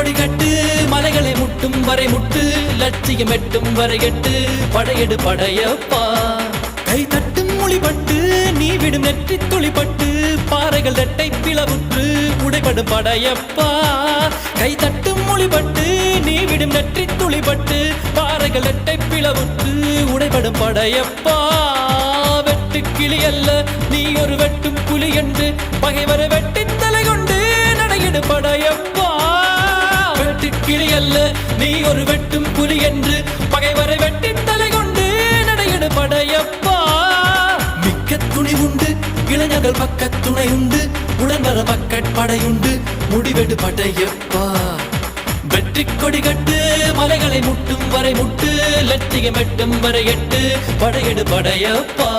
கொடி கட்டு மலைகளை முட்டும் வரை முட்டு லட்சியம் எட்டும் வரை எட்டு படையெடு படையப்பா கை தட்டும் மொழிபட்டு நீ விடும் நெற்றி துளிப்பட்டு பாறைகள் ரெட்டை பிளவுற்று உடைபடும் படையப்பா கை தட்டும் மொழிபட்டு நீ விடும் நெற்றி துளிப்பட்டு பாறைகள் ரெட்டை பிளவுற்று உடைபடும் படையப்பா வெட்டு கிளி அல்ல நீ ஒரு வெட்டும் புலி என்று பகைவரை வெட்டி தலை கொண்டு நடையிடு படையப்பா வெட்டு கிளி அல்ல நீ ஒரு வெட்டும் புலி என்று பகைவரை வெட்டி தலை கொண்டு நடையிடு படையப்பா மிக்க துணி உண்டு இளைஞர்கள் பக்க துணை உண்டு உடன்வர படையுண்டு முடிவெடு படையப்பா வெற்றி கொடி கட்டு மலைகளை முட்டும் வரை முட்டு லட்சியம் எட்டும் வரை எட்டு படையெடு படையப்பா